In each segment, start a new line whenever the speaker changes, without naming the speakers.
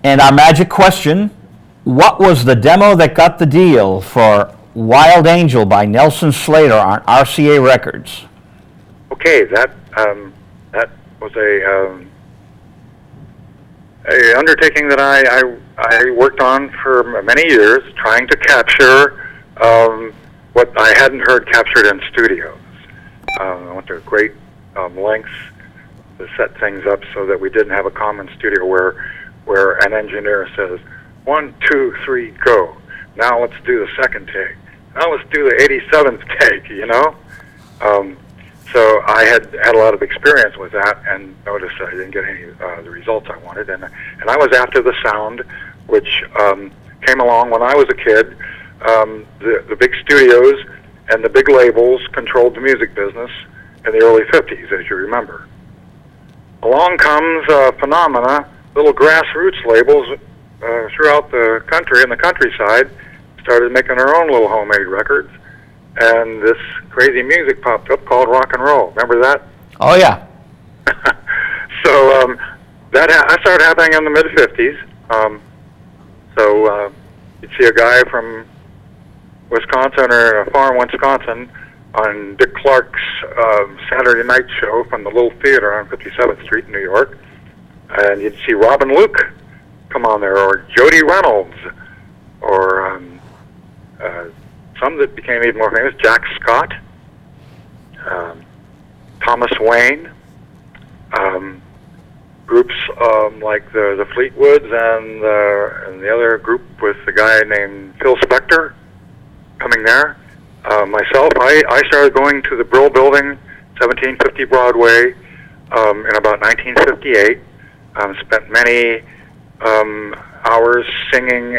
And our magic question, what was the demo that got the deal for Wild Angel by Nelson Slater on RCA Records?
Okay, that was a undertaking that I worked on for many years, trying to capture what I hadn't heard captured in studios. I went to great lengths to set things up so that we didn't have a common studio where an engineer says, 1, 2, 3, go. Now let's do the second take. Now let's do the 87th take, you know? So I had a lot of experience with that and noticed I didn't get any of the results I wanted. And I was after the sound, which came along when I was a kid. The big studios and the big labels controlled the music business in the early 50s, as you remember. Along comes phenomena, little grassroots labels throughout the country and the countryside started making their own little homemade records. And this crazy music popped up called rock and roll. Remember that?
Oh, yeah.
So that started happening in the mid-50s. So you'd see a guy from Wisconsin or a farm, Wisconsin, on Dick Clark's Saturday night show from the Little Theater on 57th Street in New York. And you'd see Robin Luke come on there, or Jody Reynolds, or some that became even more famous, Jack Scott, Thomas Wayne, groups like the Fleetwoods and the other group with a guy named Phil Spector coming there. Myself, I started going to the Brill Building, 1750 Broadway, in about 1958. Spent many hours singing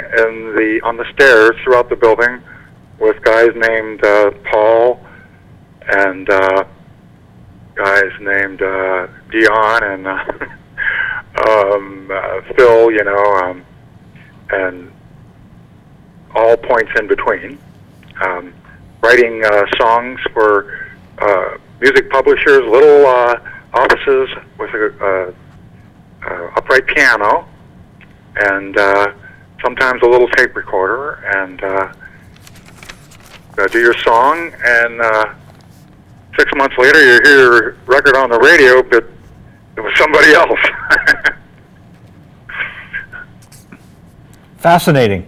on the stairs throughout the building with guys named Paul and guys named Dion and Phil, you know, and all points in between. Writing songs for music publishers, little offices with a upright piano and sometimes a little tape recorder, and do your song, and 6 months later you hear your record on the radio, but it was somebody else.
Fascinating.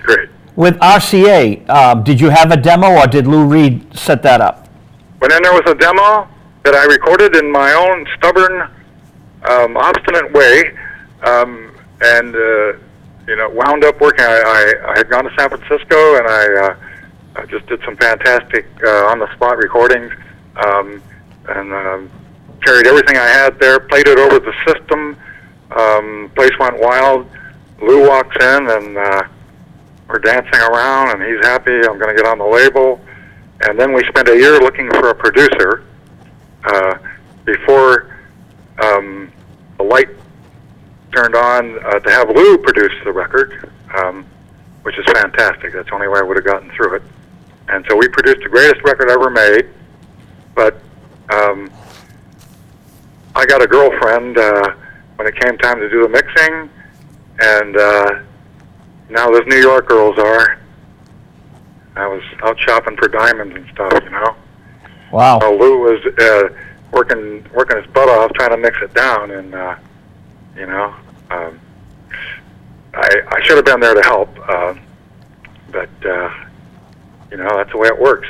Great.
With RCA, did you have a demo, or did Lou Reed set that up?
Well, then there was a demo that I recorded in my own stubborn, obstinate way, and you know, wound up working. I had gone to San Francisco, and I just did some fantastic on-the-spot recordings, and carried everything I had there, played it over the system. Place went wild. Lou walks in, and we're dancing around, and he's happy. I'm going to get on the label. And then we spent a year looking for a producer before the light turned on to have Lou produce the record, which is fantastic. That's the only way I would have gotten through it. And so we produced the greatest record ever made. But I got a girlfriend when it came time to do the mixing, and now those New York girls are. I was out shopping for diamonds and stuff, you know.
Wow.
So Lou was working his butt off trying to mix it down, and you know, I should have been there to help, but you know, that's the way it works.